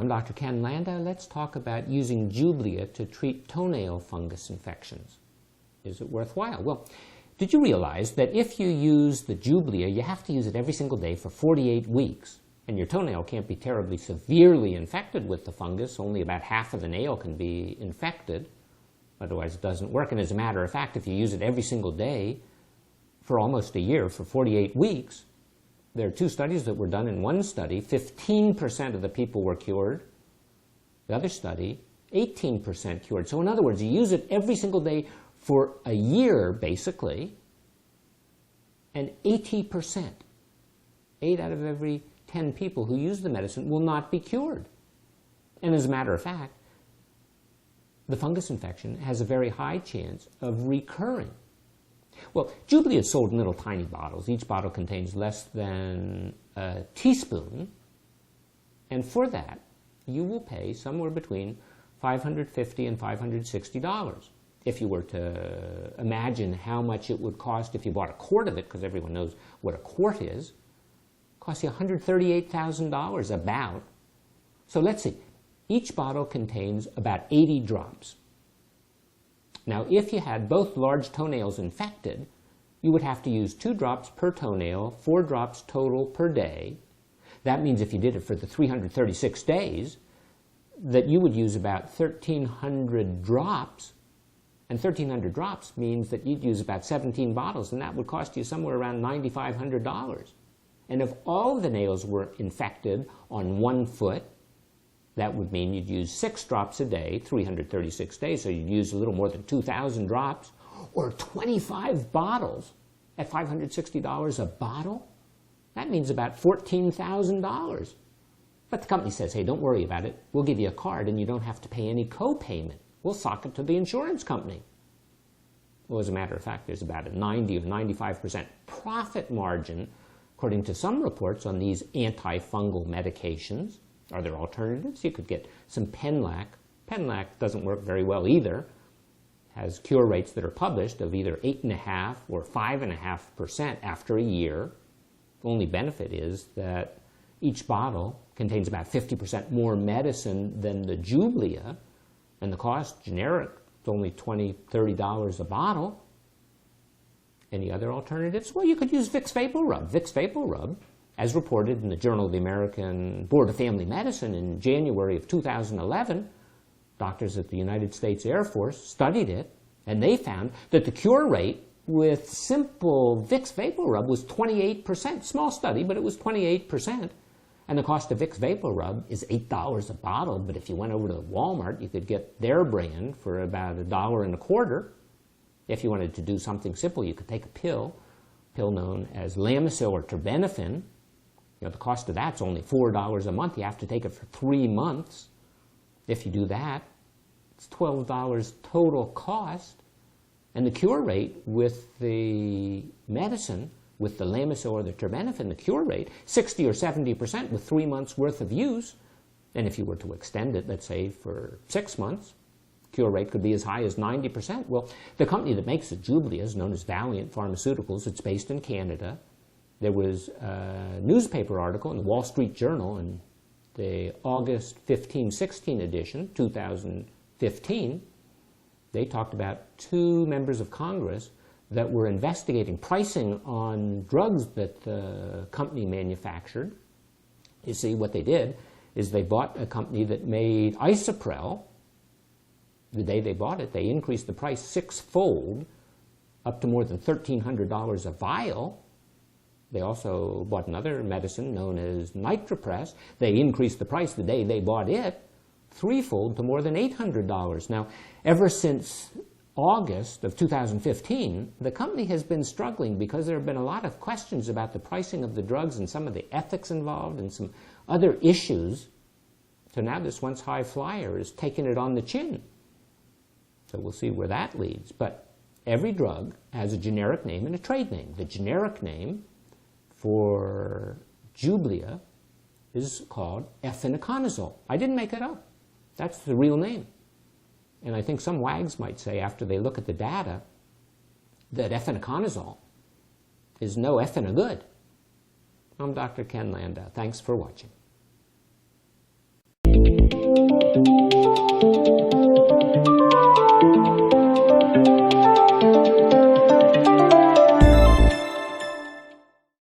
I'm Dr. Ken Landa. Let's talk about using Jublia to treat toenail fungus infections. Is it worthwhile? Well, did you realize that if you use the Jublia, you have to use it every single day for 48 weeks? And your toenail can't be terribly severely infected with the fungus. Only about half of the nail can be infected. Otherwise, it doesn't work. And as a matter of fact, if you use it every single day for almost a year, for 48 weeks, there are two studies that were done. In one study, 15% of the people were cured. The other study, 18% cured. So in other words, you use it every single day for a year, basically, and 80%, 8 out of every 10 people who use the medicine will not be cured. And as a matter of fact, the fungus infection has a very high chance of recurring. Well, Jublia is sold in little tiny bottles. Each bottle contains less than a teaspoon, and for that, you will pay somewhere between $550 and $560. If you were to imagine how much it would cost if you bought a quart of it, because everyone knows what a quart is, it costs you $138,000 about. So let's see, each bottle contains about 80 drops. Now, if you had both large toenails infected, you would have to use 2 drops per toenail, 4 drops total per day. That means if you did it for the 336 days, that you would use about 1,300 drops. And 1,300 drops means that you'd use about 17 bottles, and that would cost you somewhere around $9,500. And if all the nails were infected on 1 foot, that would mean you'd use 6 drops a day, 336 days, so you'd use a little more than 2,000 drops, or 25 bottles at $560 a bottle. That means about $14,000. But the company says, hey, don't worry about it. We'll give you a card and you don't have to pay any co-payment. We'll sock it to the insurance company. Well, as a matter of fact, there's about a 90 or 95% profit margin, according to some reports, on these antifungal medications. Are there alternatives? You could get some Penlac. Penlac doesn't work very well either. Has cure rates that are published of either 8.5% or 5.5% after a year. The only benefit is that each bottle contains about 50% more medicine than the Jublia, and the cost, generic, is only $20, $30 a bottle. Any other alternatives? Well, you could use Vicks VapoRub. Vicks VapoRub, as reported in the Journal of the American Board of Family Medicine in January of 2011, doctors at the United States Air Force studied it, and they found that the cure rate with simple Vicks VapoRub was 28%. Small study, but it was 28%. And the cost of Vicks VapoRub is $8 a bottle, but if you went over to Walmart, you could get their brand for about $1.25. If you wanted to do something simple, you could take a pill known as Lamisil or terbinafine. The cost of that's only $4 a month. You have to take it for 3 months. If you do that, it's $12 total cost. And the cure rate with the medicine, with the Lamisil or the terbinafine, the cure rate, 60 or 70% with 3 months worth of use. And if you were to extend it, let's say, for 6 months, cure rate could be as high as 90%. Well, the company that makes the Jublia is known as Valeant Pharmaceuticals. It's based in Canada. There was a newspaper article in the Wall Street Journal in the August 15-16 edition, 2015. They talked about 2 members of Congress that were investigating pricing on drugs that the company manufactured. You see, what they did is they bought a company that made Isoprel. The day they bought it, they increased the price 6-fold, up to more than $1,300 a vial. They also bought another medicine known as Nitropress. They increased the price the day they bought it 3-fold to more than $800. Now, ever since August of 2015, the company has been struggling because there have been a lot of questions about the pricing of the drugs and some of the ethics involved and some other issues. So now this once high flyer is taking it on the chin. So we'll see where that leads. But every drug has a generic name and a trade name. The generic name for Jublia is called efinaconazole. I didn't make it up. That's the real name. And I think some wags might say, after they look at the data, that efinaconazole is no effing good. I'm Dr. Ken Landa. Thanks for watching. you.